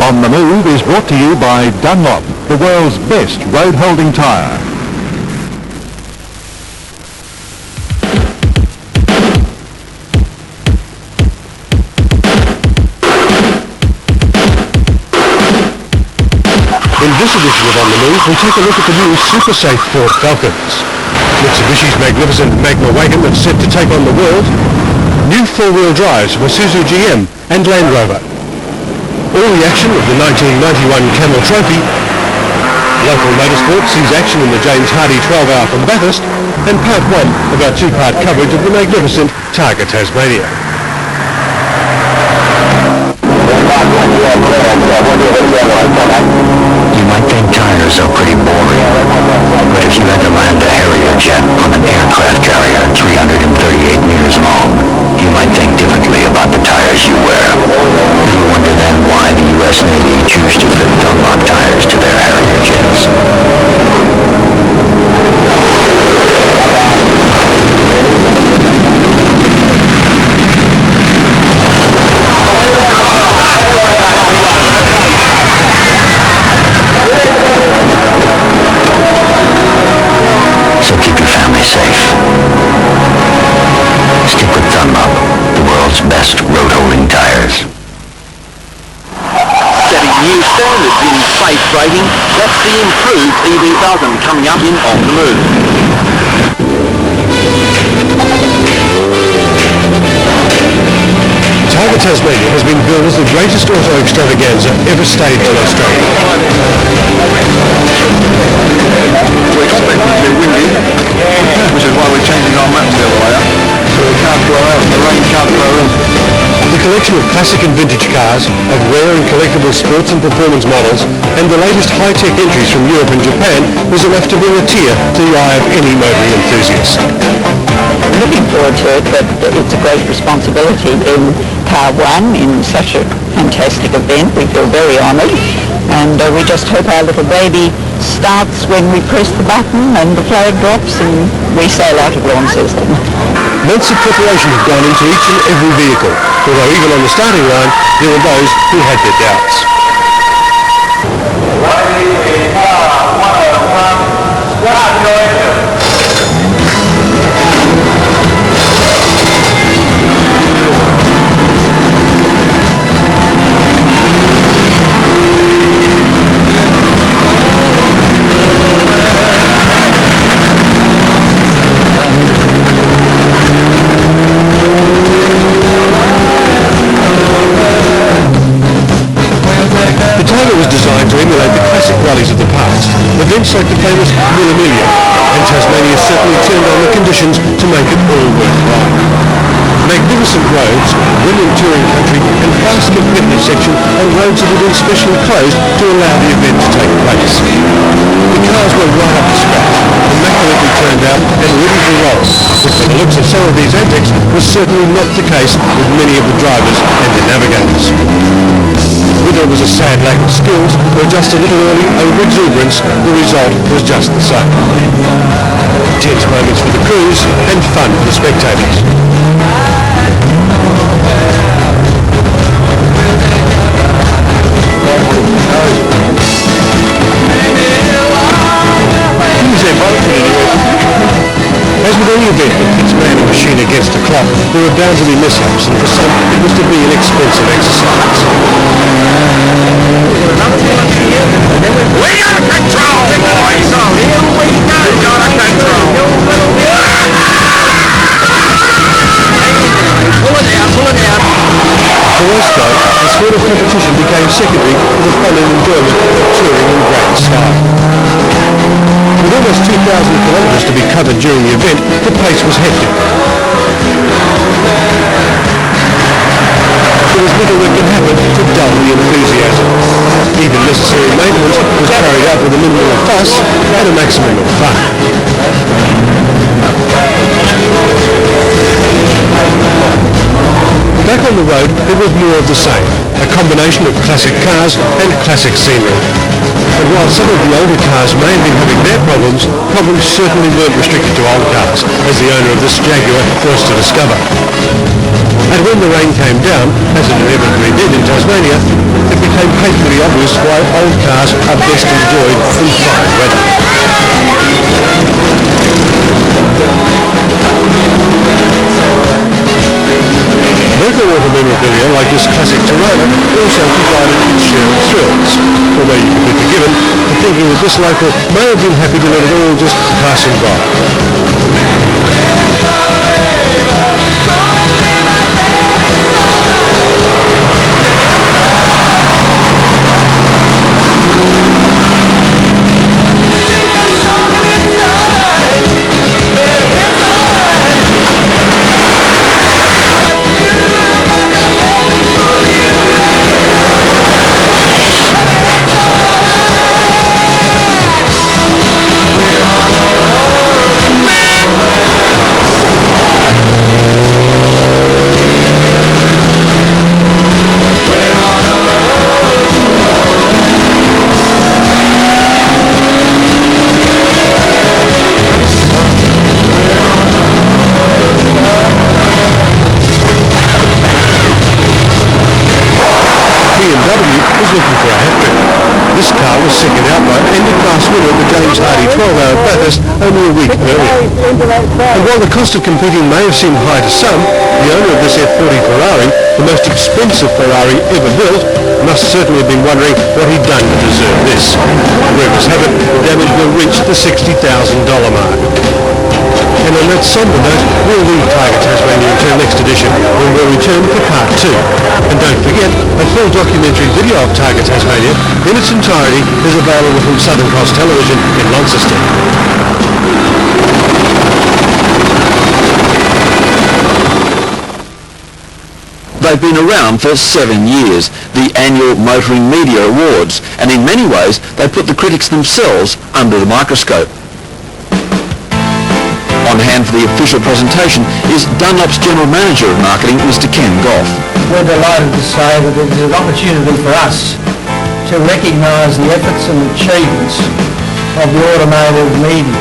On the Move is brought to you by Dunlop, the world's best road-holding tyre. In this edition of On the Move, we take a look at the new super safe Ford Falcons, Mitsubishi's magnificent Magna Wagon that's set to take on the world, new four-wheel drives for Isuzu GM and Land Rover, all the action of the 1991 Camel Trophy, local motorsport sees action in the James Hardy 12-hour from Bathurst, and part one of our two-part coverage of the magnificent Targa Tasmania. You might think tires are pretty boring, but if you had to land a Harrier jet on an aircraft carrier 338 meters long, you might think differently about the tires you wear. You wonder then why the U.S. Navy choose to fit Dunlop tires to their Harrier jets. So keep your family safe. Stick with Dunlop, the world's best road-holding tires. Setting new standards in safe braking, that's the improved EB1000 coming up in On the Move. Targa Tasmania has been billed as the greatest auto extravaganza ever staged in Australia. We're expecting to be windy, which is why we're changing our maps the other way up, so it can't blow out, the rain can't blow in. The collection of classic and vintage cars, of rare and collectible sports and performance models, and the latest high-tech entries from Europe and Japan was enough to bring a tear to the eye of any motoring enthusiast. Looking forward to it, but it's a great responsibility in Car 1 in such a fantastic event. We feel very honoured, and we just hope our little baby starts when we press the button and the flag drops and we sail out of Launceston. Months of preparation have gone into each and every vehicle, although even on the starting line there were those who had their doubts. Rallies of the past, events like the famous Mille Miglia, and Tasmania certainly turned on the conditions to make it all worthwhile. Magnificent roads, brilliant touring country, and fast competitive section on roads that had been specially closed to allow the event to take place. The cars were right up to scratch, immaculately turned out and ready to roll, which by the looks of some of these antics was certainly not the case with many of the drivers and the navigators. Whether it was a sad lack of skills or just a little early over-exuberance, the result was just the same. Tense moments for the crews and fun for the spectators. As with any event that pits man and machine against the clock, there are bound to be mishaps, and for some it was to be an expensive exercise. We got control, boys! So here we go! We got a control! Pull it out, pull it out! For us though, the sport of competition became secondary to the fun and enjoyment of touring in grand style. With almost 2,000 kilometres to be covered during the event, the pace was hectic. There was little that could happen to dull the enthusiasm. Even necessary maintenance was carried out with a minimum of fuss and a maximum of fun. Back on the road, it was more of the same, a combination of classic cars and classic scenery. And while some of the older cars may have been having their problems certainly weren't restricted to old cars, as the owner of this Jaguar was to discover. And when the rain came down, as it inevitably did in Tasmania, it became painfully obvious why old cars are best enjoyed in fine weather. Underwater memorabilia like this classic Toyota also provided its share of thrills, although you can be forgiven for thinking that this local may have been happy to let it all just passing by. This car was second outright and a class winner at the James Hardy 12-hour at Bathurst only a week earlier. And while the cost of competing may have seemed high to some, the owner of this F40 Ferrari, the most expensive Ferrari ever built, must certainly have been wondering what he'd done to deserve this. Rumours have it the damage will reach the $60,000 mark. And on that sombre note, we'll leave Tiger Tasmania until next edition, when we'll return for part 2. And don't forget, a full documentary video of Tiger Tasmania in its entirety is available from Southern Cross Television in Launceston. They've been around for 7 years, the annual Motoring Media Awards, and in many ways they put the critics themselves under the microscope. On hand for the official presentation is Dunlop's General Manager of Marketing, Mr. Ken Goff. We're delighted to say that it is an opportunity for us to recognise the efforts and achievements of the automotive media.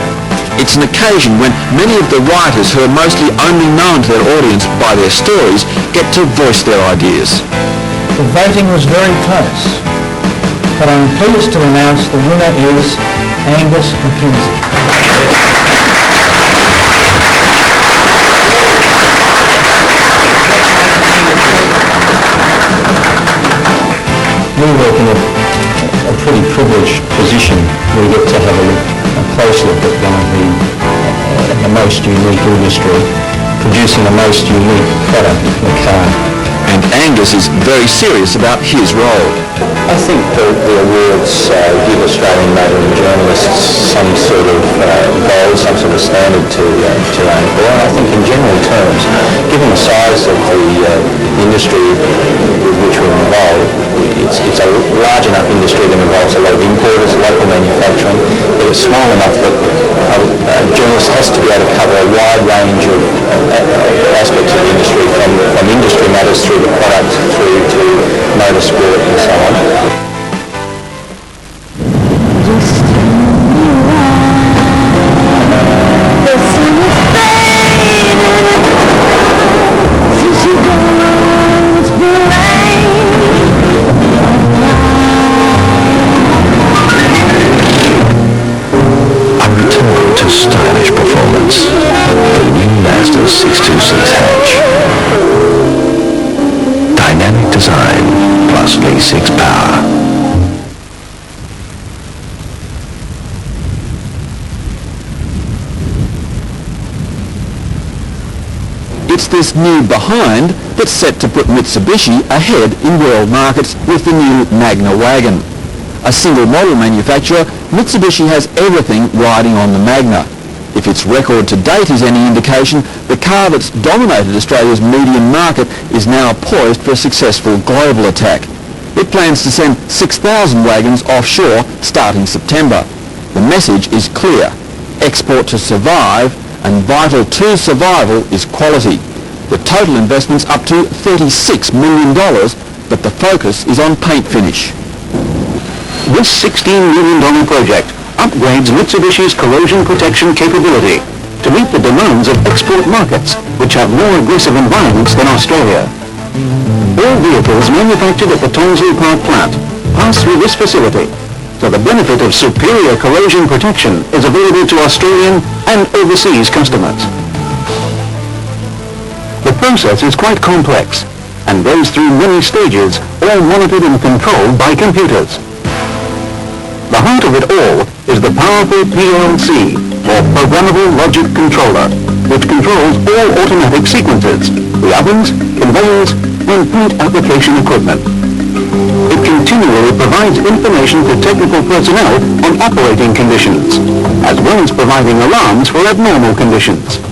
It's an occasion when many of the writers who are mostly only known to their audience by their stories get to voice their ideas. The voting was very close, but I'm pleased to announce the winner is Angus McKenzie. We work in a pretty privileged position. We get to have a close look at one of the most unique industry, producing the most unique product, the car. And Angus is very serious about his role. I think the awards give Australian motoring journalists some sort of goal, some sort of standard to aim for. And I think in general terms, given the size of the industry with which we're involved, it's a large enough industry that involves a lot of importers, local manufacturing, but it's small enough that a journalist has to be able to cover a wide range of aspects of the industry, from industry matters through the product through to motorsport and so on. Stylish performance. The new Mazda 626 hatch. Dynamic design plus V6 power. It's this new Behidn that's set to put Mitsubishi ahead in world markets with the new Magna Wagon. A single model manufacturer, Mitsubishi has everything riding on the Magna. If its record to date is any indication, the car that's dominated Australia's medium market is now poised for a successful global attack. It plans to send 6,000 wagons offshore starting September. The message is clear. Export to survive, and vital to survival is quality. The total investment's up to $36 million, but the focus is on paint finish. This $16 million project upgrades Mitsubishi's corrosion protection capability to meet the demands of export markets, which have more aggressive environments than Australia. All vehicles manufactured at the Tonsley Park plant pass through this facility, so the benefit of superior corrosion protection is available to Australian and overseas customers. The process is quite complex and goes through many stages, all monitored and controlled by computers. The heart of it all is the powerful PLC, or Programmable Logic Controller, which controls all automatic sequences, the ovens, conveyors, and paint application equipment. It continually provides information to technical personnel on operating conditions, as well as providing alarms for abnormal conditions.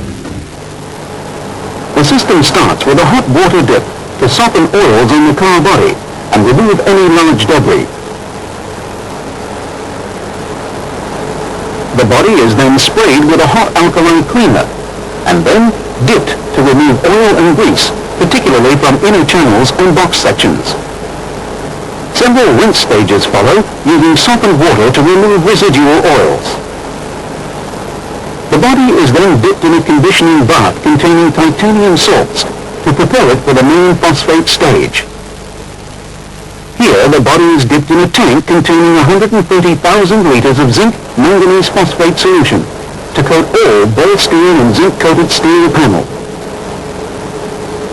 The system starts with a hot water dip to soften oils on the car body and remove any large debris. The body is then sprayed with a hot alkali cleaner and then dipped to remove oil and grease, particularly from inner channels and box sections. Several rinse stages follow, using softened water to remove residual oils. The body is then dipped in a conditioning bath containing titanium salts to prepare it for the main phosphate stage. Here, the body is dipped in a tank containing 130,000 litres of zinc manganese phosphate solution to coat all bare steel and zinc-coated steel panel.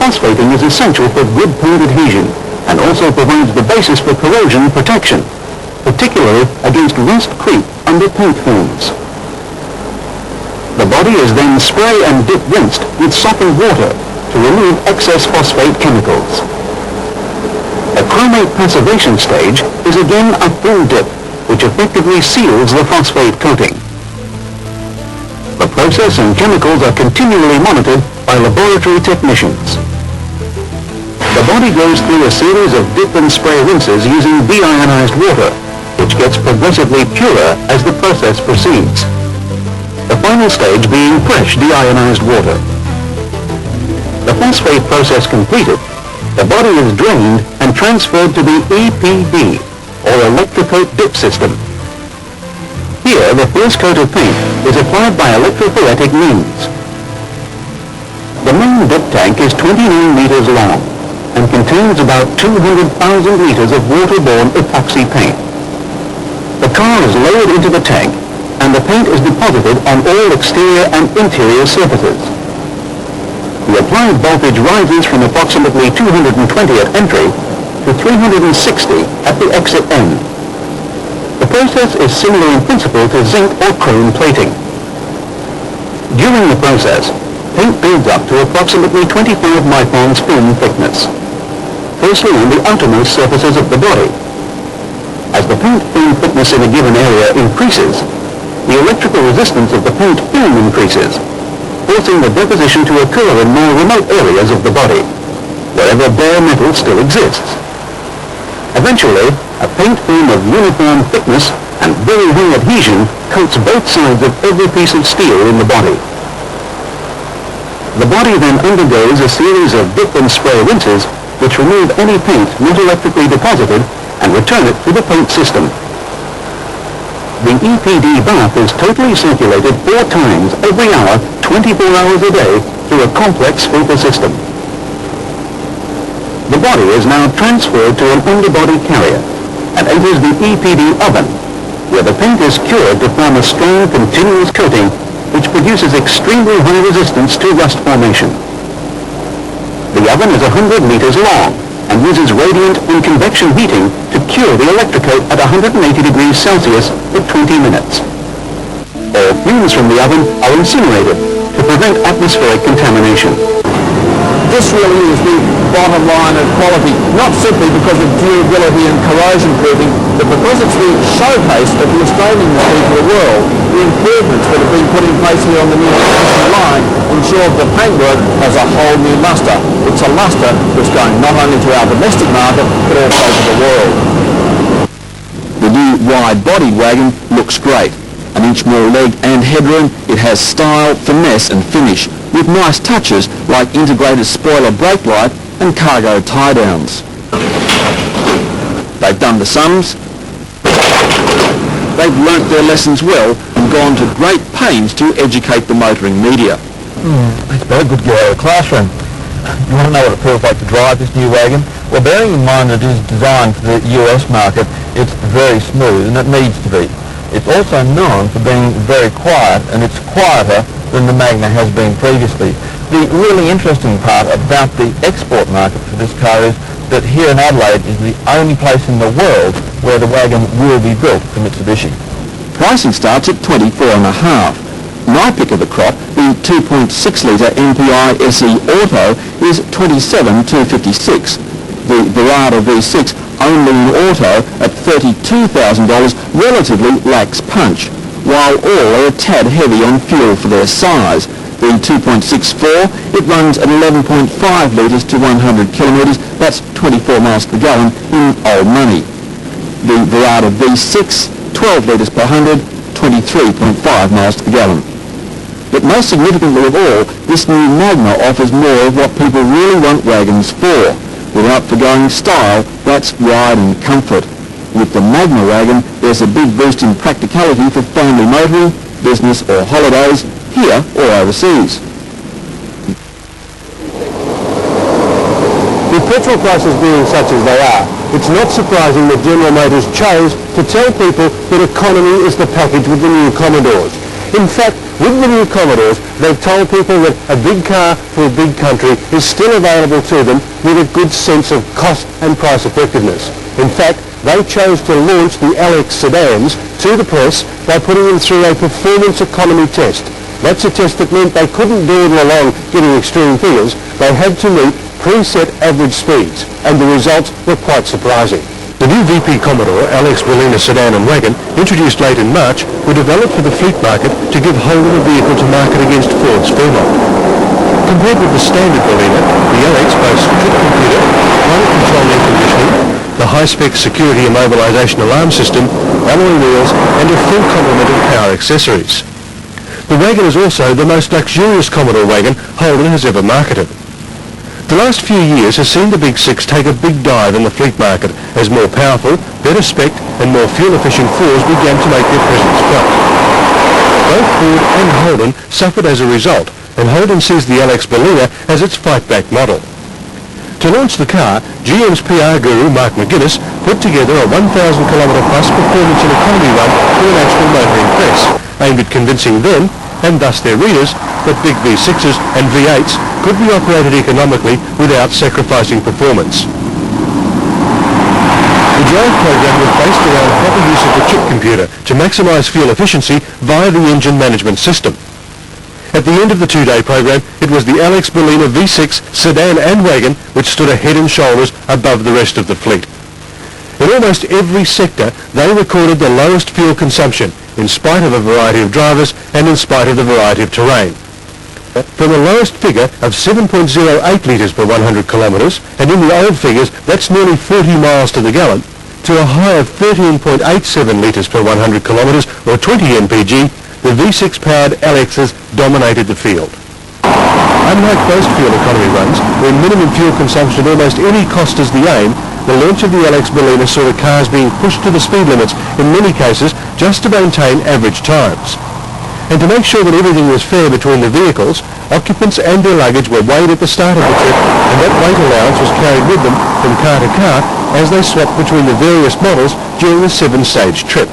Phosphating is essential for good paint adhesion and also provides the basis for corrosion protection, particularly against rust creep under paint films. The body is then spray and dip rinsed with softened water to remove excess phosphate chemicals. A chromate passivation stage is again a full dip, which effectively seals the phosphate coating. The process and chemicals are continually monitored by laboratory technicians. The body goes through a series of dip and spray rinses using deionized water, which gets progressively purer as the process proceeds. The final stage being fresh deionized water. The phosphate process completed, the body is drained and transferred to the EPD, or electrocoat dip system. Here, the first coat of paint is applied by electrophoretic means. The main dip tank is 29 meters long and contains about 200,000 liters of waterborne epoxy paint. The car is lowered into the tank and the paint is deposited on all exterior and interior surfaces. The applied voltage rises from approximately 220 at entry to 360 at the exit end. The process is similar in principle to zinc or chrome plating. During the process, paint builds up to approximately 25 microns film thickness, firstly on the outermost surfaces of the body. As the paint film thickness in a given area increases, the electrical resistance of the paint film increases, forcing the deposition to occur in more remote areas of the body, wherever bare metal still exists. Eventually, a paint film of uniform thickness and very high adhesion coats both sides of every piece of steel in the body. The body then undergoes a series of dip and spray rinses which remove any paint not electrically deposited and return it to the paint system. The EPD bath is totally circulated 4 times every hour, 24 hours a day, through a complex filter system. The body is now transferred to an underbody carrier and enters the EPD oven, where the paint is cured to form a strong continuous coating which produces extremely high resistance to rust formation. The oven is 100 meters long and uses radiant and convection heating to cure the electrocoat at 180 degrees Celsius for 20 minutes. All fumes from the oven are incinerated to prevent atmospheric contamination. This really is the bottom line of quality, not simply because of durability and corrosion proofing, but because it's the showcase of the Australian machine to the world. The improvements that have been put in place here on the new Mitsubishi line ensure the paintwork has a whole new luster. It's a luster that's going not only to our domestic market, but also to the world. The new wide-bodied wagon looks great. An inch more leg and headroom, it has style, finesse and finish, with nice touches like integrated spoiler brake light and cargo tie-downs. They've done the sums, they've learnt their lessons well and gone to great pains to educate the motoring media. It's been a good get out of the classroom. You want to know what it feels like to drive this new wagon? Well, bearing in mind that it is designed for the US market, it's very smooth, and it needs to be. It's also known for being very quiet, and it's quieter than the Magna has been previously. The really interesting part about the export market for this car is that here in Adelaide is the only place in the world where the wagon will be built for Mitsubishi. Pricing starts at $24.5. My pick of the crop, the 2.6-litre MPI SE Auto, is $27,256. The Verada V6, only in auto, at $32,000, relatively lacks punch, while all are a tad heavy on fuel for their size. The 2.64, it runs at 11.5 litres to 100 kilometres, that's 24 miles per gallon in old money. The Verada V6, 12 litres per 100, 23.5 miles per gallon. But most significantly of all, this new Magna offers more of what people really want wagons for. Without forgoing style, that's ride and comfort. With the Magna wagon, there's a big boost in practicality for family motoring, business or holidays, here or overseas. With petrol prices being such as they are, it's not surprising that General Motors chose to tell people that economy is the package with the new Commodores. In fact, with the new Commodores, they've told people that a big car for a big country is still available to them with a good sense of cost and price effectiveness. In fact, they chose to launch the LX sedans to the press by putting them through a performance economy test. That's a test that meant they couldn't dawdle along getting extreme figures. They had to meet preset average speeds, and the results were quite surprising. The new VP Commodore LX Berliner sedan and wagon, introduced late in March, were developed for the fleet market to give Holden a vehicle to market against Ford's Fairmont. Compared with the standard Berliner, the LX boasts trip computer, climate control air conditioning, the high-spec security immobilization alarm system, alloy wheels, and a full complement of power accessories. The wagon is also the most luxurious Commodore wagon Holden has ever marketed. The last few years has seen the Big Six take a big dive in the fleet market as more powerful, better spec'd and more fuel-efficient fours began to make their presence felt. Both Ford and Holden suffered as a result, and Holden sees the LX Berliner as its fight-back model. To launch the car, GM's PR guru Mark McGuinness put together a 1,000-kilometre-plus performance and economy run for the National Motoring Press, aimed at convincing them, and thus their readers, that big V6s and V8s could be operated economically without sacrificing performance. The drive program was based around proper use of the chip computer to maximise fuel efficiency via the engine management system. At the end of the two-day program, it was the LX Berliner V6 sedan and wagon which stood a head and shoulders above the rest of the fleet. In almost every sector, they recorded the lowest fuel consumption, in spite of a variety of drivers and in spite of the variety of terrain. From a lowest figure of 7.08 litres per 100 kilometres, and in the old figures that's nearly 40 miles to the gallon, to a high of 13.87 litres per 100 kilometres or 20 mpg, the V6-powered LXs dominated the field. Unlike most fuel economy runs, where minimum fuel consumption at almost any cost is the aim, the launch of the LX Berliner saw the cars being pushed to the speed limits, in many cases, just to maintain average times. And to make sure that everything was fair between the vehicles, occupants and their luggage were weighed at the start of the trip, and that weight allowance was carried with them from car to car as they swapped between the various models during the 7-stage trip.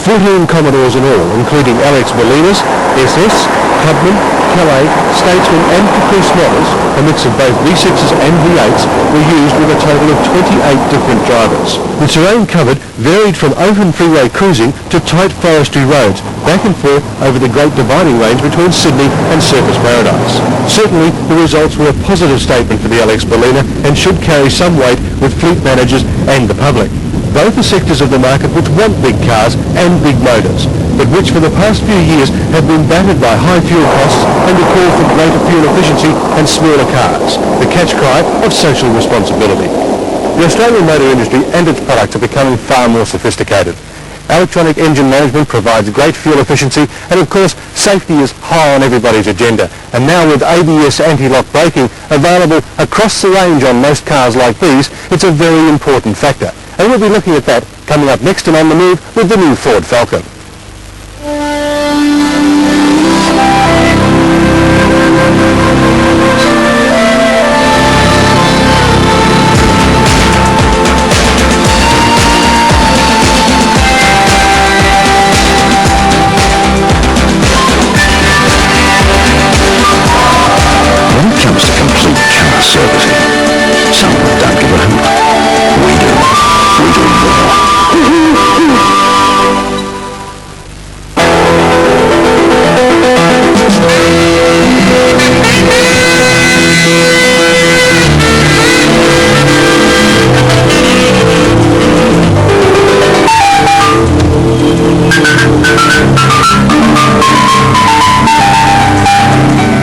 14 Commodores in all, including LX Berliners, SS, Clubman, Calais, Statesman and Caprice models, a mix of both V6s and V8s, were used with a total of 28 different drivers. The terrain covered varied from open freeway cruising to tight forestry roads, back and forth over the great dividing range between Sydney and Surfers Paradise. Certainly, the results were a positive statement for the LX Berliner and should carry some weight with fleet managers and the public. Both are sectors of the market which want big cars and big motors, but which for the past few years have been battered by high fuel costs and the call for greater fuel efficiency and smaller cars, the catch cry of social responsibility. The Australian motor industry and its products are becoming far more sophisticated. Electronic engine management provides great fuel efficiency, and of course safety is high on everybody's agenda. And now with ABS anti-lock braking available across the range on most cars like these, it's a very important factor. And we'll be looking at that Coming up next and on the move with the new Ford Falcon. When it comes to complete car servicing, some don't give a hoot. We do. We do more.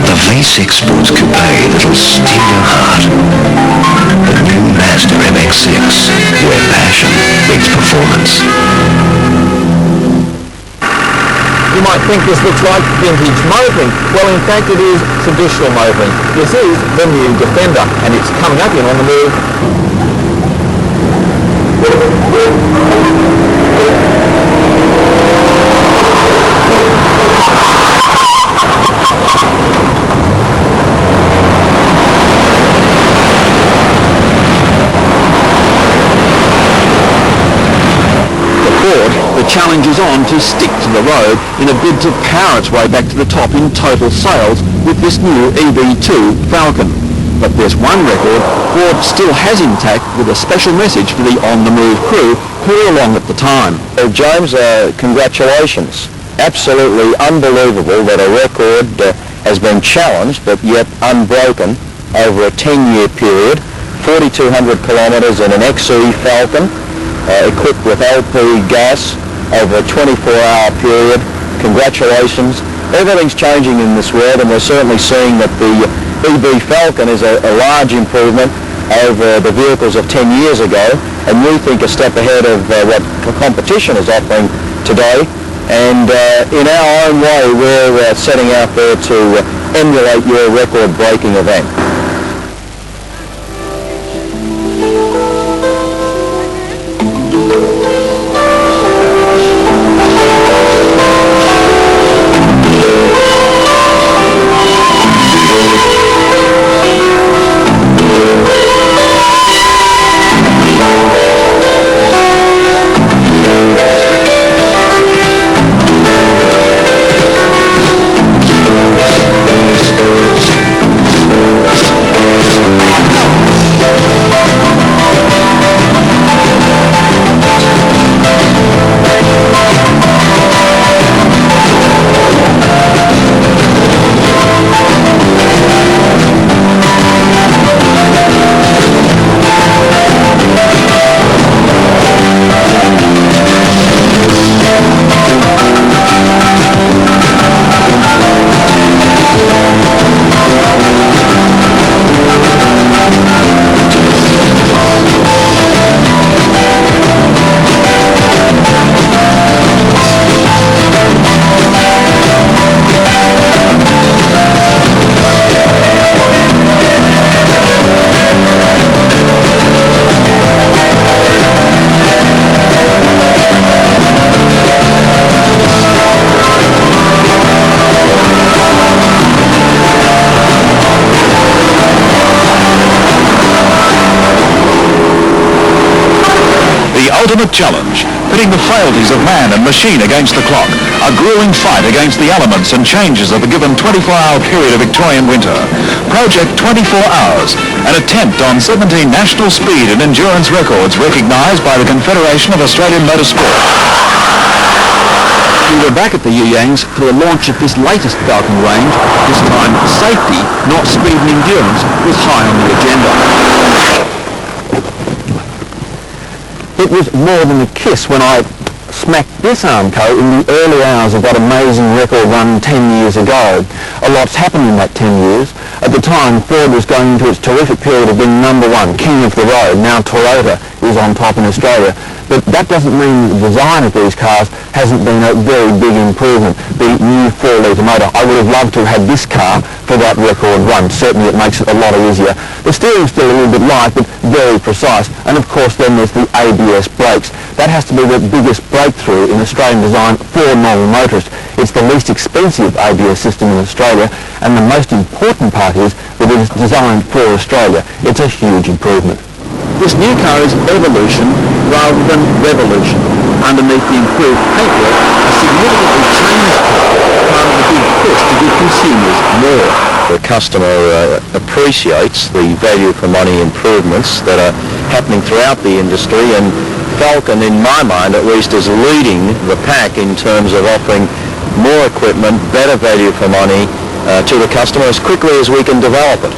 The V6 Sports Coupe that'll steal your heart. The new Mazda MX-6, where passion meets performance. You might think this looks like vintage motoring. Well, in fact, it is traditional motoring. This is the new Defender, and it's coming up in On the Move. The challenge is on to stick to the road in a bid to power its way back to the top in total sales with this new EB2 Falcon. But there's one record Ford still has intact with a special message for the on-the-move crew who were along at the time. James, congratulations. Absolutely unbelievable that a record has been challenged but yet unbroken over a 10-year period. 4,200 kilometres in an XE Falcon equipped with LP gas over a 24-hour period. Congratulations. Everything's changing in this world, and we're certainly seeing that the EB Falcon is a large improvement over the vehicles of 10 years ago, and we think a step ahead of what the competition is offering today. And in our own way, we're setting out there to emulate your record-breaking event. ultimate challenge, pitting the frailties of man and machine against the clock, a grueling fight against the elements and changes of a given 24-hour period of Victorian winter. Project 24 Hours, an attempt on 17 national speed and endurance records recognised by the Confederation of Australian Motorsport. We were back at the Yuyangs for the launch of this latest Falcon range. This time, safety, not speed and endurance, was high on the agenda. It was more than a kiss when I smacked this Armco in the early hours of that amazing record run 10 years ago. A lot's happened in that 10 years. At the time, Ford was going into its terrific period of being number one, king of the road. Now Toyota is on top in Australia. But that doesn't mean the design of these cars hasn't been a very big improvement. The new 4-litre motor, I would have loved to have had this car for that record run. Certainly it makes it a lot easier. The steering's still a little bit light, but very precise. And of course then there's the ABS brakes. That has to be the biggest breakthrough in Australian design for normal motorists. It's the least expensive ABS system in Australia, and the most important part is that it is designed for Australia. It's a huge improvement. This new car is evolution rather than revolution. Underneath the improved paintwork, a significantly changed car, part of the big push to give consumers more. The customer appreciates the value for money improvements that are happening throughout the industry, and Falcon, in my mind at least, is leading the pack in terms of offering more equipment, better value for money to the customer as quickly as we can develop it.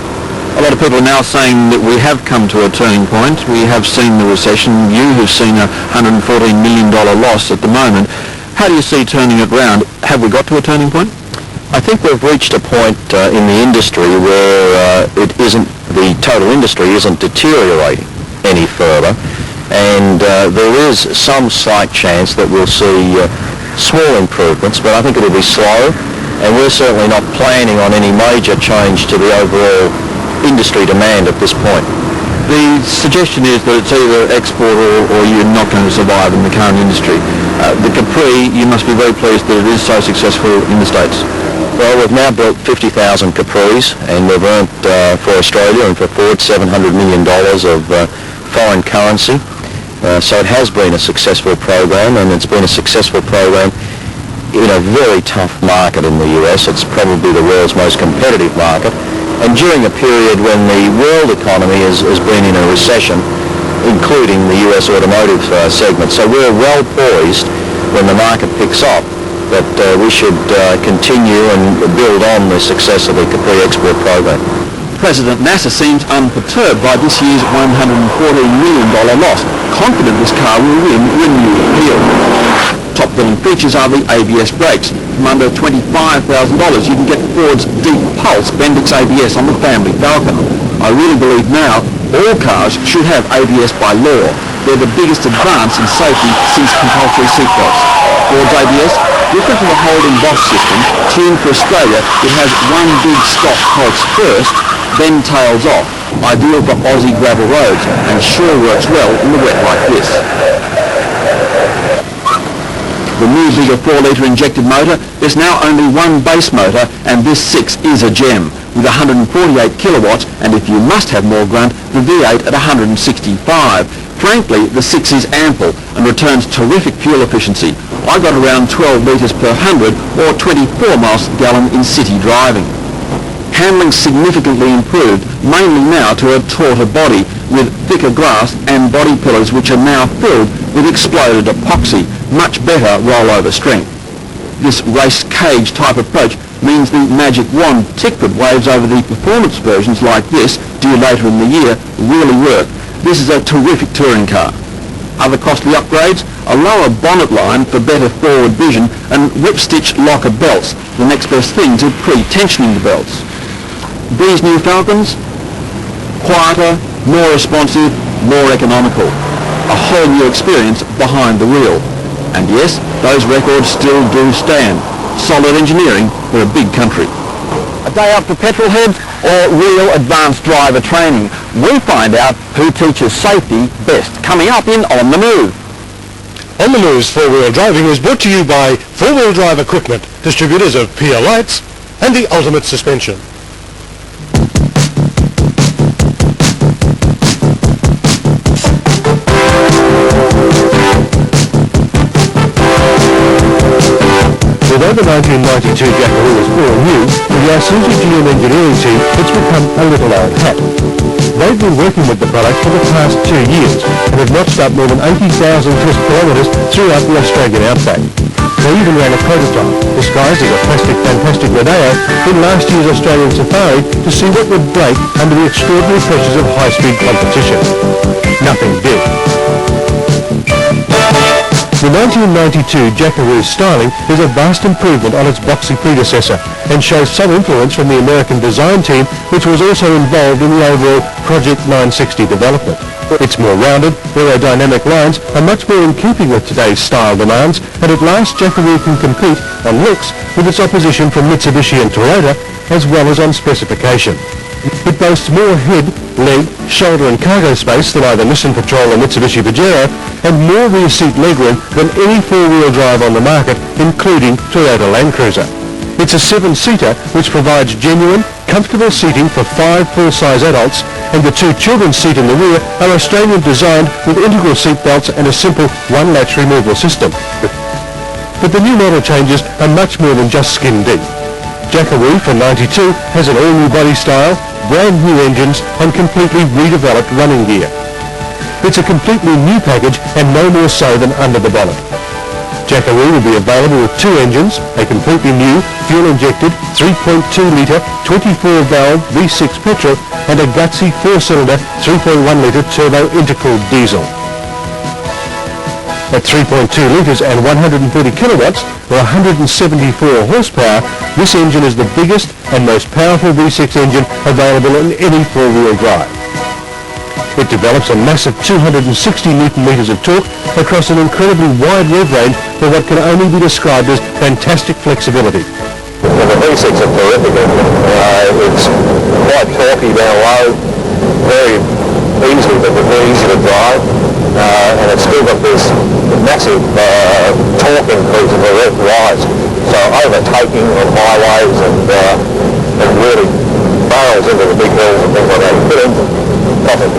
A lot of people are now saying that we have come to a turning point. We have seen the recession. You have seen a $114 million loss at the moment. How do you see turning it round? Have we got to a turning point? I think we've reached a point in the industry where the total industry isn't deteriorating any further, and there is some slight chance that we'll see small improvements, but I think it'll be slow, and we're certainly not planning on any major change to the overall industry demand at this point. The suggestion is that it's either export or you're not going to survive in the current industry. The Capri, you must be very pleased that it is so successful in the States. Well, we've now built 50,000 Capris, and we've earned for Australia and for Ford $700 million of foreign currency. So it has been a successful program, and it's been a successful program in a very tough market in the US. It's probably the world's most competitive market. And during a period when the world economy has been in a recession, including the US automotive segment. So we're well poised when the market picks up, that we should continue and build on the success of the Capri export program. President Nasser seems unperturbed by this year's $114 million loss, confident this car will win renewed appeal. Top billing features are the ABS brakes. From under $25,000 you can get Ford's Deep Pulse Bendix ABS on the family Falcon. I really believe now all cars should have ABS by law. They're the biggest advance in safety since compulsory seatbelts. Ford's ABS, different to the Holden Boss system, tuned for Australia, it has one big stop pulse first, then tails off. Ideal for Aussie gravel roads, and sure works well in the wet like this. The new bigger 4-litre injected motor, there's now only one base motor, and this 6 is a gem, with 148 kilowatts, and if you must have more grunt, the V8 at 165. Frankly, the 6 is ample and returns terrific fuel efficiency. I got around 12 litres per 100 or 24 miles per gallon in city driving. Handling significantly improved, mainly now to a tauter body, with thicker glass and body pillars which are now filled with exploded epoxy, much better rollover strength. This race cage type approach means the magic wand tick-put waves over the performance versions like this, due later in the year, really work. This is a terrific touring car. Other costly upgrades, a lower bonnet line for better forward vision, and whip-stitch locker belts, the next best thing to pre-tensioning the belts. These new Falcons, quieter, more responsive, more economical. A whole new experience behind the wheel. And yes, those records still do stand. Solid engineering for a big country. A day up for petrol heads or real advanced driver training? We find out who teaches safety best. Coming up in On the Move. On the Move's 4-wheel driving is brought to you by 4-wheel drive equipment, distributors of PL Lights and the Ultimate Suspension. With over 1992 Jackaroo was all new, the Isuzu GM engineering team has become a little old hat. They've been working with the product for the past 2 years and have notched up more than 80,000 test kilometres throughout the Australian outback. They even ran a prototype, disguised as a plastic Fantastic Rodeo, in last year's Australian Safari to see what would break under the extraordinary pressures of high-speed competition. Nothing did. The 1992 Jackaroo's styling is a vast improvement on its boxy predecessor and shows some influence from the American design team, which was also involved in the overall Project 960 development. Its more rounded, aerodynamic lines are much more in keeping with today's style demands, and at last Jackaroo can compete on looks with its opposition from Mitsubishi and Toyota, as well as on specification. It boasts more head, leg, shoulder and cargo space than either Nissan Patrol or Mitsubishi Pajero, and more rear seat legroom than any four-wheel drive on the market, including Toyota Land Cruiser. It's a seven-seater which provides genuine, comfortable seating for 5 full-size adults, and the 2 children's seat in the rear are Australian designed with integral seat belts and a simple one-latch removal system. But the new model changes are much more than just skin deep. Jackaroo for 92 has an all-new body style, brand new engines and completely redeveloped running gear. It's a completely new package and no more so than under the bonnet. Jackaroo will be available with 2 engines, a completely new fuel-injected 3.2-litre 24-valve V6 petrol and a gutsy 4-cylinder 3.1-litre turbo intercooled diesel. At 3.2 litres and 140 kilowatts, or 174 horsepower, this engine is the biggest and most powerful V6 engine available in any four-wheel drive. It develops a massive 260 newton-metres of torque across an incredibly wide rev range for what can only be described as fantastic flexibility. Well, the V6 is terrific engine. It's quite torquey down low, very easy to drive. And it's still got this massive torque increase as the rev rise. So overtaking on highways and really barrels into the big hills and things like that. Good engine. Perfect.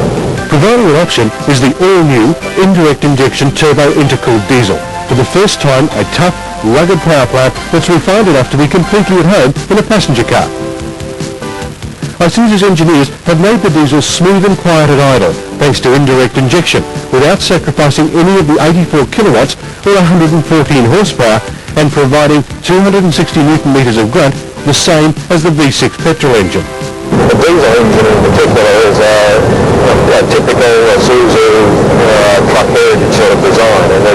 Providing an option is the all-new indirect injection turbo intercooled diesel. For the first time, a tough, rugged power plant that's refined enough to be completely at home in a passenger car. Isuzu's engineers have made the diesel smooth and quiet at idle, thanks to indirect injection, without sacrificing any of the 84 kilowatts or 114 horsepower, and providing 260 newton-metres of grunt, the same as the V6 petrol engine. The diesel engine in particular is a typical Isuzu truck heritage sort of design, and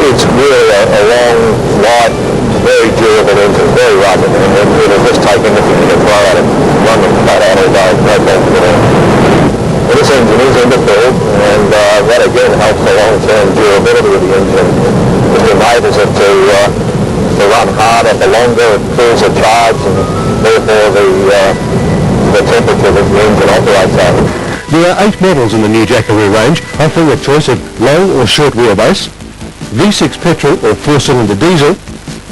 it's really a long, light, very durable engine, very rugged, and it'll just take anything you can throw at it, run them flat out all day, no problem at all. But this engine is intercooled, and that again helps the long-term durability of the engine. It enables it to run harder for longer, it cools the charge, and therefore the temperature that the engine operates at. There are 8 models in the new Jackaroo range, offering a choice of long or short wheelbase, V6 petrol or 4-cylinder diesel,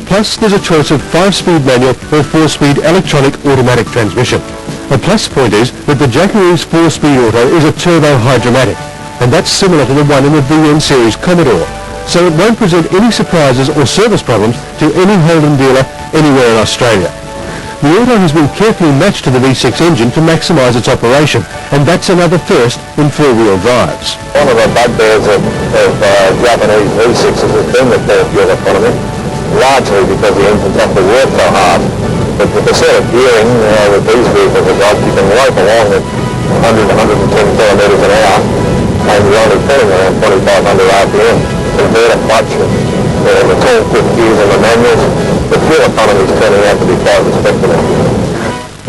plus there's a choice of 5-speed manual or 4-speed electronic automatic transmission. A plus point is that the Jackaroo's 4-speed auto is a turbo hydromatic, and that's similar to the one in the VN series Commodore, so it won't present any surprises or service problems to any Holden dealer anywhere in Australia. The auto has been carefully matched to the V6 engine to maximise its operation, and that's another first in four-wheel drives. One of the bugbears of Japanese V6s has been the poor fuel economy, largely because the engines have to work so hard. But with the sort of gearing with these vehicles are like, you can rope along at 100 to 110 kilometres an hour, and you're only pulling around 2,500 RPM. Converter clutch and the torque with gears and the manuals, the fuel economy is turning out to be quite respectable.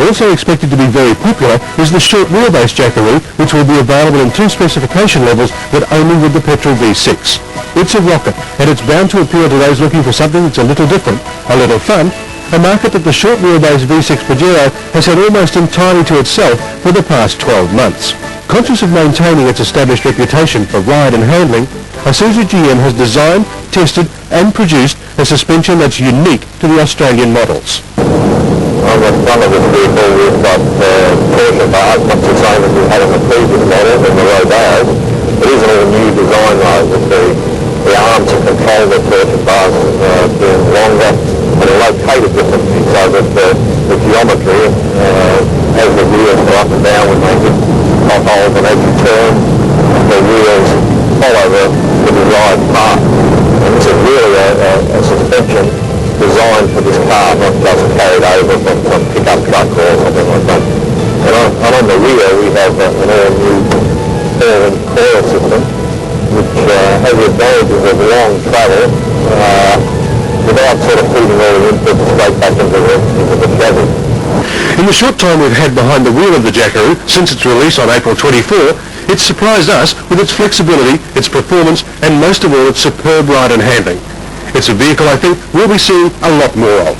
Also expected to be very popular is the short wheelbase Jackaroo, which will be available in 2 specification levels, but only with the petrol V6. It's a rocket, and it's bound to appeal to those looking for something that's a little different, a little fun, a market that the short wheelbase V6 Pajero has had almost entirely to itself for the past 12 months. Conscious of maintaining its established reputation for ride and handling, Isuzu GM has designed, tested and produced a suspension that's unique to the Australian models. On the front of this vehicle we've got Porsche bars, much the same as we had in the previous model in the row bars. It is a new design though, with the arm to control the Porsche bars being longer and located differently, so that the geometry as the wheels go up and down would make it not hold, and as you turn the wheels follow the desired path. And this is really a suspension designed for this car, not just carried over from some pickup truck or something like that. And on the rear we have an all-new forward coil system, which has the advantages of long travel without sort of feeding all the input straight back into the chassis. In the short time we've had behind the wheel of the Jackaroo since its release on April 24, it's surprised us with its flexibility, its performance, and most of all its superb ride and handling. It's a vehicle I think we'll be seeing a lot more of.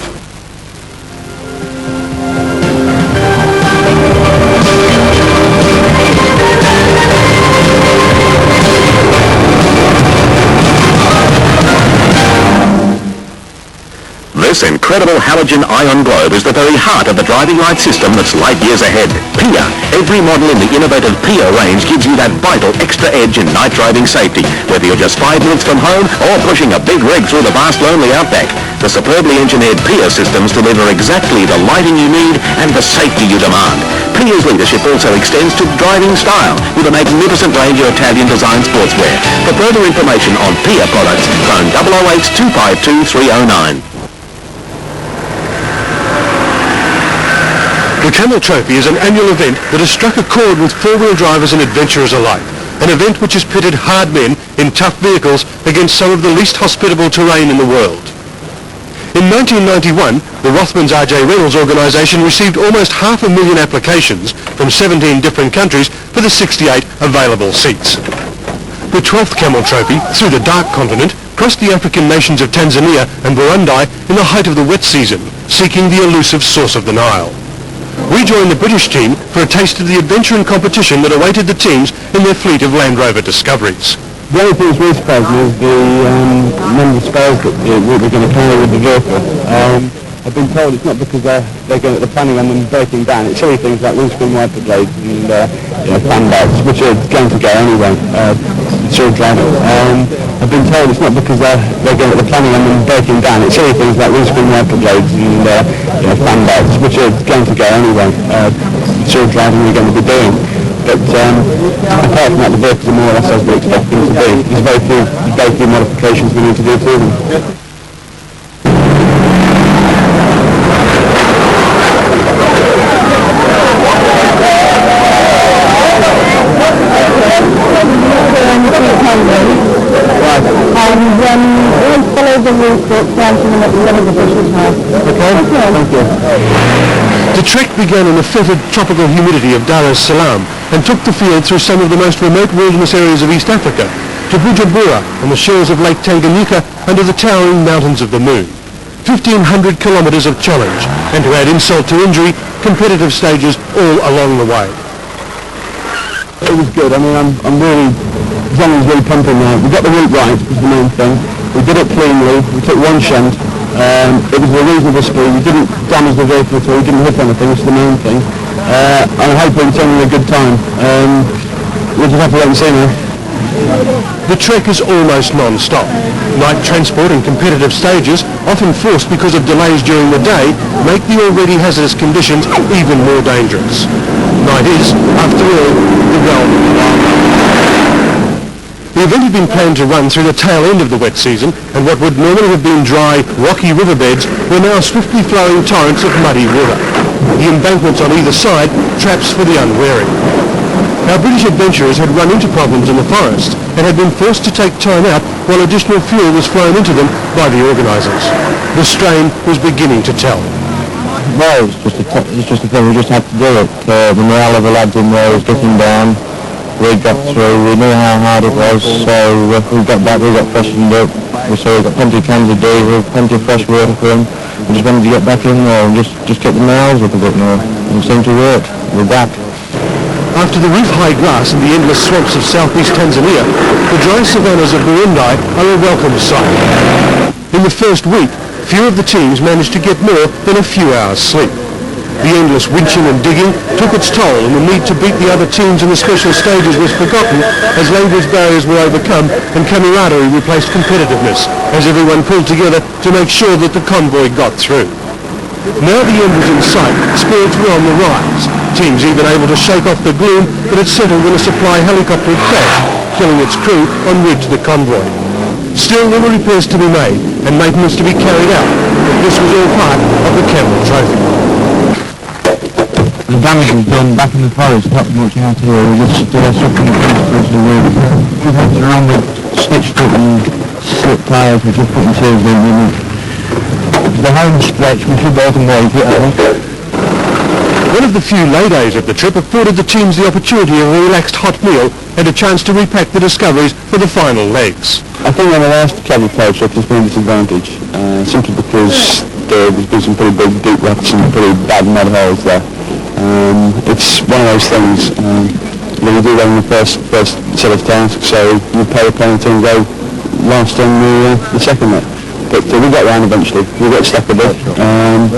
This incredible halogen ion globe is the very heart of the driving light system that's light years ahead. PIA. Every model in the innovative PIA range gives you that vital extra edge in night driving safety, whether you're just 5 minutes from home or pushing a big rig through the vast lonely outback. The superbly engineered PIA systems deliver exactly the lighting you need and the safety you demand. PIA's leadership also extends to driving style with a magnificent range of Italian-designed sportswear. For further information on PIA products, phone 008 252 309. The Camel Trophy is an annual event that has struck a chord with four-wheel drivers and adventurers alike. An event which has pitted hard men in tough vehicles against some of the least hospitable terrain in the world. In 1991, the Rothmans R.J. Reynolds organisation received almost 500,000 applications from 17 different countries for the 68 available seats. The 12th Camel Trophy, through the Dark Continent, crossed the African nations of Tanzania and Burundi in the height of the wet season, seeking the elusive source of the Nile. We joined the British team for a taste of the adventure and competition that awaited the teams in their fleet of Land Rover Discoveries. The only thing that's really surprised me is the number of spares that we're going to carry with the vehicle. I've been told it's not because they're planning on them breaking down. It's silly things like windscreen wiper blades and fan belts, which are going to go anyway. Sure driving. I've been told it's not because they're planning on them breaking down. It's silly things like windscreen wiper blades and fan belts, which are going to go anyway. Sure driving we're going to be doing. But apart from that, the vehicles are more or less as we expect them to be. There's very few modifications we need to do to them. The trek began in the fetid tropical humidity of Dar es Salaam and took the field through some of the most remote wilderness areas of East Africa to Bujumbura on the shores of Lake Tanganyika under the towering mountains of the moon. 1,500 kilometres of challenge, and to add insult to injury, competitive stages all along the way. It was good. I mean, I'm really, Johnny's really pumping now. We got the route right, was the main thing. We did it cleanly. We took one shunt. It was a reasonable speed. We didn't damage the vehicle at all. We didn't hit anything, which is the main thing. I'm hoping it's only a good time. We'll just have to wait and see now. The trek is almost non-stop. Night transport and competitive stages, often forced because of delays during the day, make the already hazardous conditions even more dangerous. Night is, after all, the realm of the wild. The event had been planned to run through the tail end of the wet season, and what would normally have been dry, rocky riverbeds were now swiftly flowing torrents of muddy water. The embankments on either side, traps for the unwary. Our British adventurers had run into problems in the forest and had been forced to take time out while additional fuel was flown into them by the organisers. The strain was beginning to tell. Well, it's just a thing. We just had to do it. The morale of the lads in there was getting down. We got through, we knew how hard it was, so we got back, we got freshened up. We got plenty of cans of diesel, plenty of fresh water for them. We just wanted to get back in there and just get the morales up a bit more. And it seemed to work. We're back. After the roof-high grass and the endless swamps of southeast Tanzania, the dry savannas of Burundi are a welcome sight. In the first week, few of the teams managed to get more than a few hours' sleep. The endless winching and digging took its toll, and the need to beat the other teams in the special stages was forgotten as language barriers were overcome and camaraderie replaced competitiveness as everyone pulled together to make sure that the convoy got through. Now the end was in sight, spirits were on the rise, teams even able to shake off the gloom that had settled when a supply helicopter had crashed, killing its crew en route to the convoy. Still, there were repairs to be made and maintenance to be carried out, but this was all part of the Camel Trophy. The damage was done back in the forest, not much out here. We just sucking the fence towards the roof. We've had to run with stitched up and slipped tyres, we're just putting tubes in. The home stretch, we should be able to make it, I think. One of the few lay-days of the trip afforded the teams the opportunity of a relaxed hot meal and a chance to repack the Discoveries for the final legs. I think on the last Camel Trophy there's been a disadvantage, simply because there's been some pretty big deep ruts and pretty bad mud holes there. It's one of those things, we do that in the first set of tasks, so you pay a penalty and go last on the second leg. but we got round eventually. We got stuck with it, and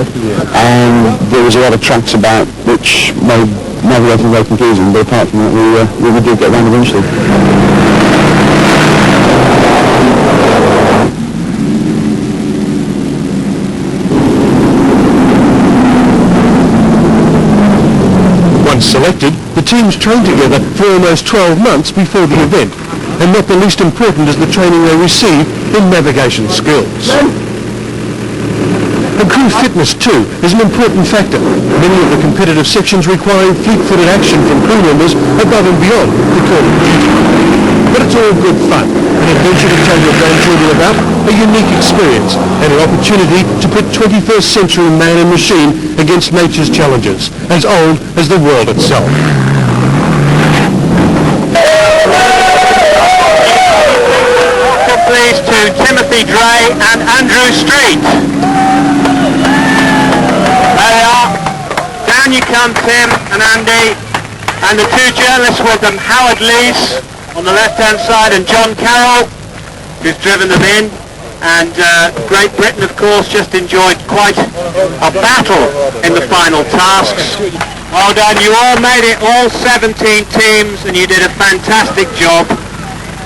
there was a lot of tracks about which made navigating very confusing, but apart from that, we did get round eventually. Once selected, the teams trained together for almost 12 months before the event, and not the least important is the training they receive in navigation skills. And crew fitness too is an important factor. Many of the competitive sections requiring fleet-footed action from crew members above and beyond the call of duty. But it's all good fun, an adventure to tell your grandchildren about, a unique experience, and an opportunity to put 21st century man and machine against nature's challenges, as old as the world itself. Please to Timothy Dre and Andrew Street. There they are. Down you come, Tim and Andy, and the two journalists with them, Howard Lees on the left-hand side and John Carroll, who's driven them in. And Great Britain, of course, just enjoyed quite a battle in the final tasks. Well done, you all made it, all 17 teams, and you did a fantastic job.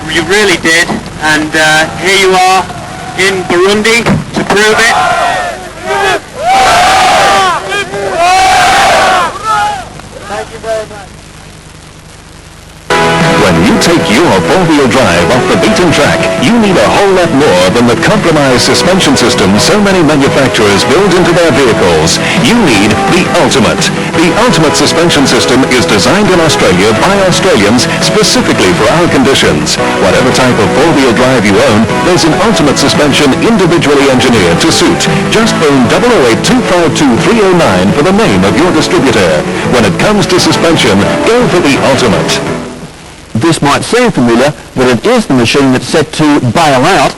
You really did, and here you are in Burundi to prove it. Thank you very much. When you take your four-wheel drive off the beaten track, you need a whole lot more than the compromised suspension system so many manufacturers build into their vehicles. You need the Ultimate. The Ultimate suspension system is designed in Australia by Australians specifically for our conditions. Whatever type of four-wheel drive you own, there's an Ultimate suspension individually engineered to suit. Just phone 008-252-309 for the name of your distributor. When it comes to suspension, go for the Ultimate. This might seem familiar, but it is the machine that's set to bail out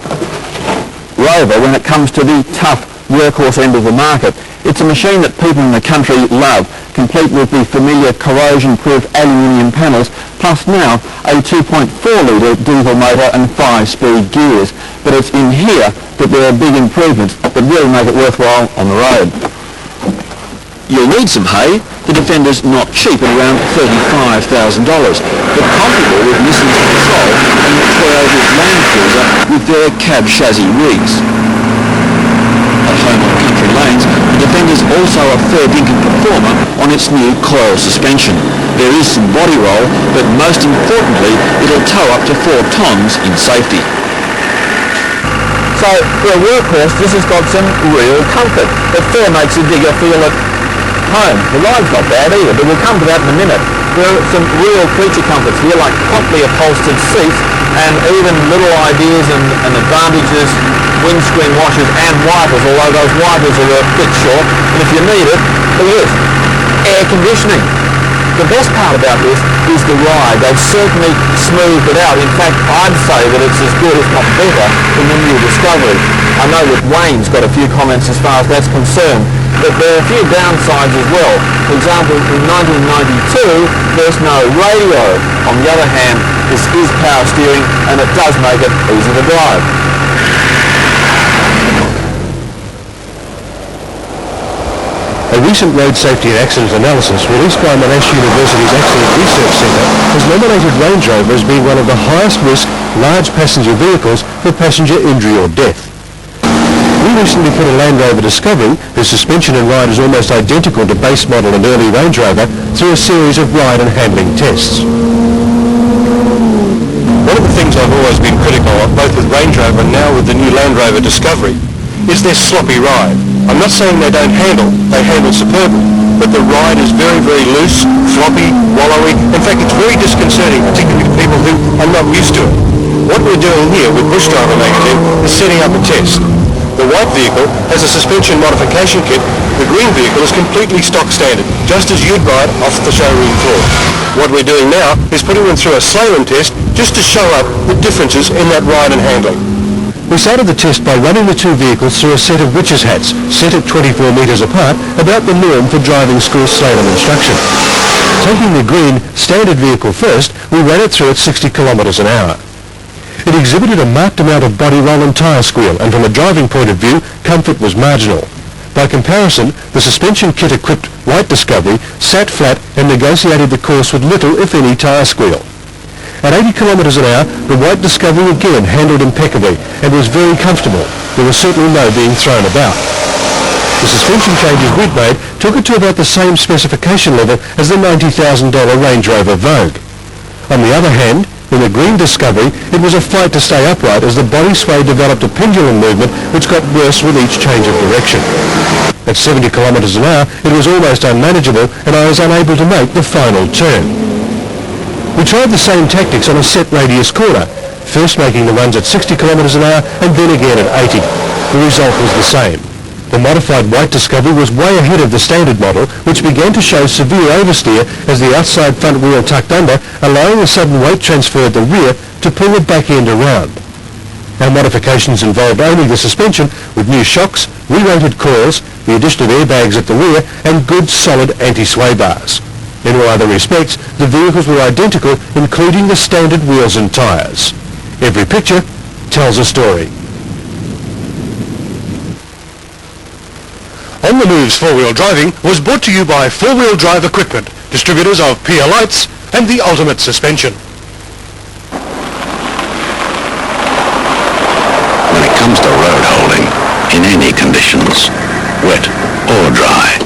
Rover when it comes to the tough workhorse end of the market. It's a machine that people in the country love, complete with the familiar corrosion-proof aluminium panels, plus now a 2.4-litre diesel motor and 5-speed gears. But it's in here that there are big improvements that really make it worthwhile on the road. You'll need some hay. The Defender's not cheap at around $35,000, but comparable with Nissan's Patrol and Toyota's Land Cruiser with their cab chassis rigs. At home on country lanes, the Defender's also a fair dinkum performer on its new coil suspension. There is some body roll, but most importantly, it'll tow up to 4 tonnes in safety. So, for a workhorse, this has got some real comfort. It fair makes a digger feel at home. The ride's not bad either, but we'll come to that in a minute. There are some real creature comforts here, like properly upholstered seats, and even little ideas and advantages, windscreen washers and wipers, although those wipers are a bit short, and if you need it, look at this, air conditioning. The best part about this is the ride. They've certainly smoothed it out. In fact, I'd say that it's as good, if not better, than the new Discovery. I know that Wayne's got a few comments as far as that's concerned, but there are a few downsides as well. For example, in 1992, there's no radio. On the other hand, this is power steering, and it does make it easy to drive. A recent road safety and accident analysis released by Monash University's Accident Research Centre has nominated Range Rover as being one of the highest risk large passenger vehicles for passenger injury or death. We recently put a Landrover Discovery, whose suspension and ride is almost identical to base model and early Range Rover, through a series of ride and handling tests. One of the things I've always been critical of, both with Range Rover and now with the new Land Rover Discovery, is their sloppy ride. I'm not saying they don't handle, they handle superbly, but the ride is very, very loose, floppy, wallowy. In fact, it's very disconcerting, particularly to people who are not used to it. What we're doing here with Bush Driver Magazine is setting up a test. The white vehicle has a suspension modification kit. The green vehicle is completely stock standard, just as you'd buy it off the showroom floor. What we're doing now is putting them through a Slalom test just to show up the differences in that ride and handling. We started the test by running the two vehicles through a set of witches' hats, set at 24 metres apart, about the norm for driving school slalom instruction. Taking the green standard vehicle first, we ran it through at 60 kilometres an hour. It exhibited a marked amount of body roll and tyre squeal, and from a driving point of view, comfort was marginal. By comparison, the suspension kit-equipped White Discovery sat flat and negotiated the course with little, if any, tyre squeal. At 80 kilometres an hour, the White Discovery again handled impeccably and was very comfortable. There was certainly no being thrown about. The suspension changes we'd made took it to about the same specification level as the $90,000 Range Rover Vogue. On the other hand, in the Green Discovery, it was a fight to stay upright as the body sway developed a pendulum movement which got worse with each change of direction. At 70 kilometres an hour, it was almost unmanageable and I was unable to make the final turn. We tried the same tactics on a set radius corner, first making the runs at 60 kilometres an hour and then again at 80. The result was the same. The modified White Discovery was way ahead of the standard model, which began to show severe oversteer as the outside front wheel tucked under, allowing a sudden weight transfer at the rear to pull the back end around. Our modifications involved only the suspension, with new shocks, re-rated coils, the addition of airbags at the rear, and good solid anti-sway bars. In all other respects, the vehicles were identical, including the standard wheels and tyres. Every picture tells a story. On the Move's four-wheel driving was brought to you by Four Wheel Drive Equipment, distributors of Pia Lights and the Ultimate Suspension. When it comes to road holding, in any conditions, wet or dry,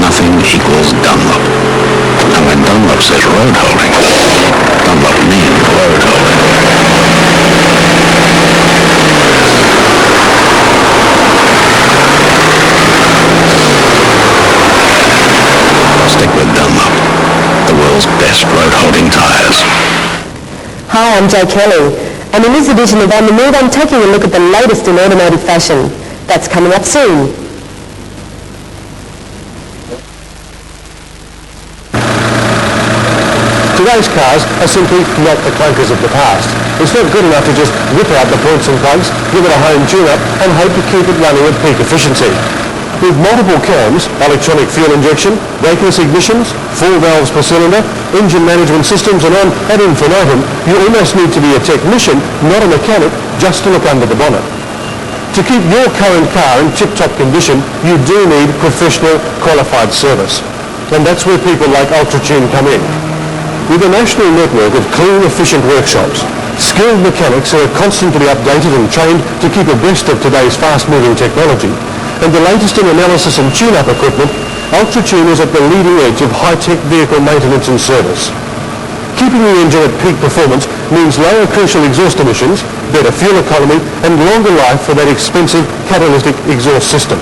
nothing equals Dunlop. And when Dunlop says road holding, Dunlop means road holding. Stick with Dunlop, the world's best road-holding tyres. Hi, I'm Jo Kelly, and in this edition of On the Move, I'm taking a look at the latest in automotive fashion. That's coming up soon. Today's cars are simply not the clunkers of the past. It's not good enough to just whip out the points and plugs, give it a home tune-up, and hope to keep it running at peak efficiency. With multiple cams, electronic fuel injection, brakeless ignitions, 4 valves per cylinder, engine management systems and on ad infinitum, you almost need to be a technician, not a mechanic, just to look under the bonnet. To keep your current car in tip-top condition, you do need professional, qualified service. And that's where people like UltraTune come in. With a national network of clean, efficient workshops, skilled mechanics who are constantly updated and trained to keep abreast of today's fast-moving technology, and the latest in analysis and tune-up equipment, UltraTune is at the leading edge of high-tech vehicle maintenance and service. Keeping the engine at peak performance means lower crucial exhaust emissions, better fuel economy, and longer life for that expensive catalytic exhaust system.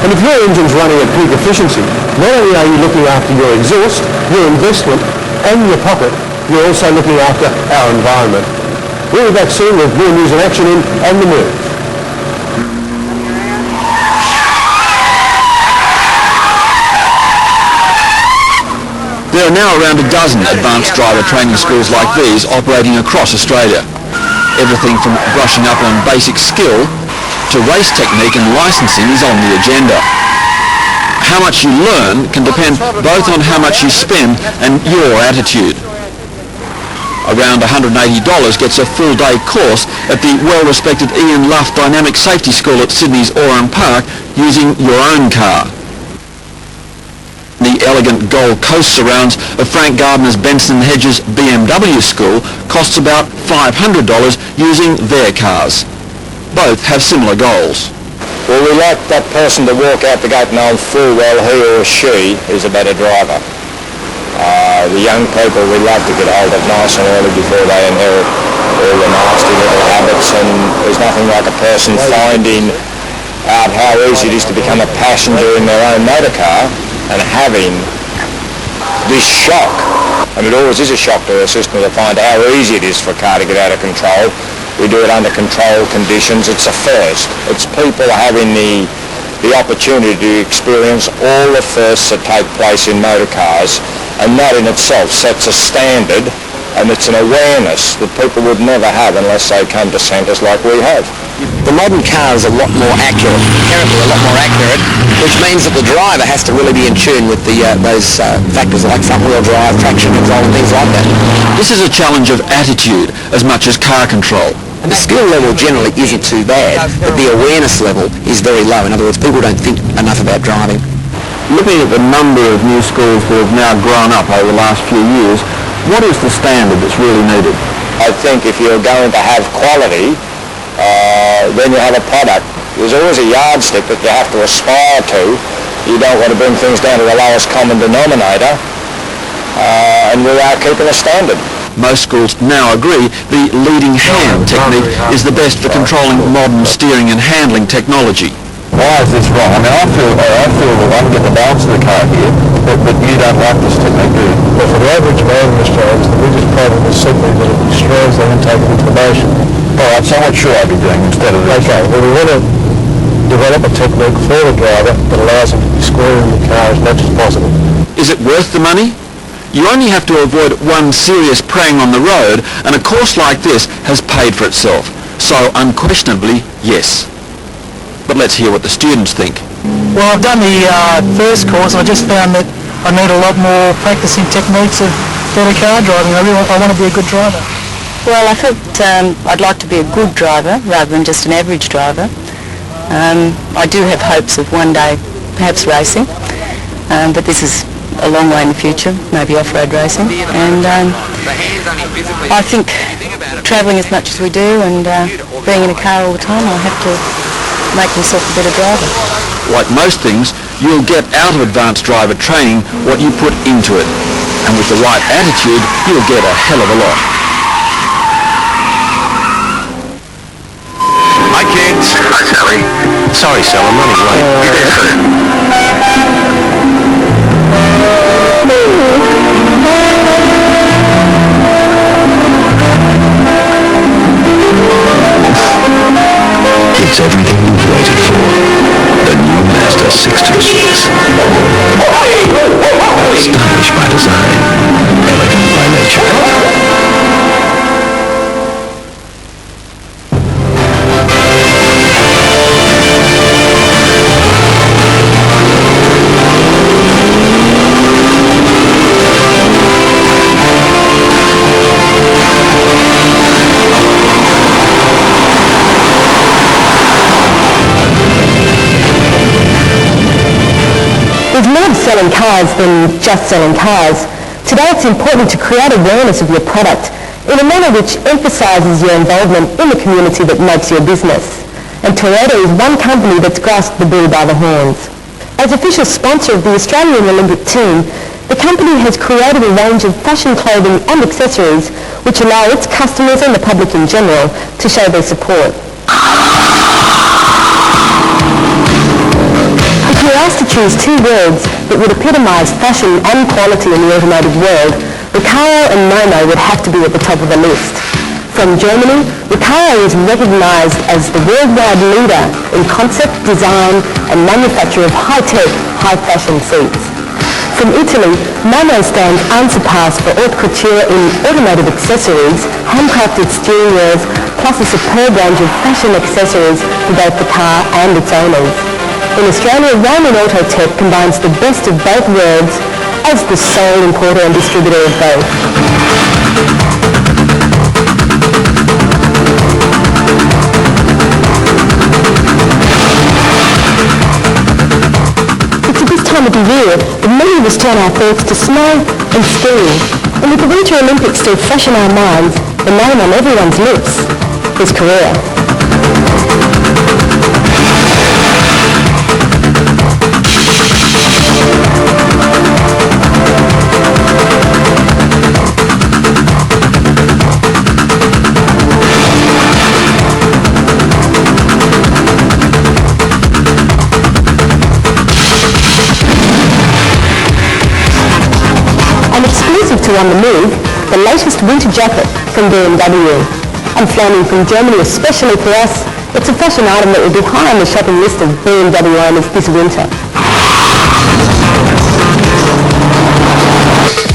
And if your engine's running at peak efficiency, not only are you looking after your exhaust, your investment, and your pocket, you're also looking after our environment. We'll be back soon with more news and action in On the Move. There are now around a dozen advanced driver training schools like these operating across Australia. Everything from brushing up on basic skill to race technique and licensing is on the agenda. How much you learn can depend both on how much you spend and your attitude. Around $180 gets a full-day course at the well-respected Ian Luff Dynamic Safety School at Sydney's Oran Park using your own car. The elegant GoldCoast surrounds of Frank Gardner's Benson Hedges BMW school costs about $500 using their cars. Both have similar goals. Well, we like that person to walk out the gate knowing full well he or she is a better driver. The young people, we like to get hold of nice and early before they inherit all the nasty little habits, and there's nothing like a person finding out how easy it is to become a passenger in their own motor car and having this shock. And it always is a shock to a system to find how easy it is for a car to get out of control. We do it under controlled conditions. It's a first. It's people having the opportunity to experience all the firsts that take place in motor cars, and that in itself sets a standard and it's an awareness that people would never have unless they come to centres like we have. The modern car is a lot more accurate, inherently a lot more accurate, which means that the driver has to really be in tune with those factors like front-wheel drive, traction control and things like that. This is a challenge of attitude as much as car control. And the skill level generally isn't too bad, but the awareness level is very low. In other words, people don't think enough about driving. Looking at the number of new schools that have now grown up over the last few years, what is the standard that's really needed? I think if you're going to have quality, then you have a product. There's always a yardstick that you have to aspire to. You don't want to bring things down to the lowest common denominator, and we are keeping a standard. Most schools now agree the leading hand technique is the best for controlling modern steering and handling technology. Why is this wrong? I mean, I feel that I can get the balance of the car here, but you don't like this technique, do you? Well, for the average man in Australia, the biggest problem is simply that it destroys the intake of information. All right, so what should I be doing instead of this? Okay, well, we want to develop a technique for the driver that allows him to be squaring the car as much as possible. Is it worth the money? You only have to avoid one serious prang on the road, and a course like this has paid for itself. So, unquestionably, yes. But let's hear what the students think. Well, I've done the first course, and I just found that I need a lot more practicing techniques of better car driving. I want to be a good driver. Well, I thought I'd like to be a good driver rather than just an average driver. I do have hopes of one day perhaps racing, but this is a long way in the future, maybe off-road racing. And I think travelling as much as we do and being in a car all the time, I'll have to make myself a better driver. Like most things, you'll get out of advanced driver training what you put into it. And with the right attitude, you'll get a hell of a lot. Hi kids. Hi Sally. Sorry Sal, I'm running late. Be there soon. It's everything you've waited for. The new Mazda 626. Stylish by design, elegant by nature. There's more to selling cars than just selling cars. Today it's important to create awareness of your product in a manner which emphasises your involvement in the community that makes your business. And Toyota is one company that's grasped the bull by the horns. As official sponsor of the Australian Olympic team, the company has created a range of fashion clothing and accessories which allow its customers and the public in general to show their support. If you were asked to choose two words that would epitomise fashion and quality in the automotive world, Recaro and Momo would have to be at the top of the list. From Germany, Recaro is recognised as the worldwide leader in concept, design and manufacture of high-tech, high-fashion seats. From Italy, Momo stands unsurpassed for haute couture in automotive accessories, handcrafted steering wheels, plus a superb range of fashion accessories for both the car and its owners. In Australia, Roman Autotech combines the best of both worlds as the sole importer and distributor of both. It's at this time of the year that many of us turn our thoughts to snow and skiing. And with the Winter Olympics still fresh in our minds, the name on everyone's lips is Korea. To On the Move, the latest winter jacket from BMW. And flown in from Germany especially for us, it's a fashion item that will be high on the shopping list of BMW owners this winter.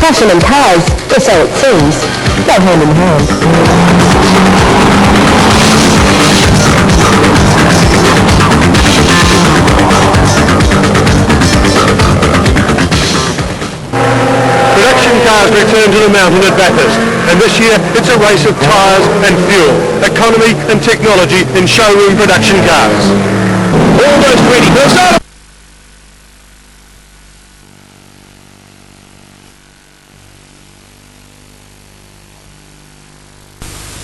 Fashion and cars, or so it seems. go hand in hand. Production cars return to the mountain at Bathurst, and this year it's a race of tyres and fuel, economy and technology in showroom production cars. Almost ready.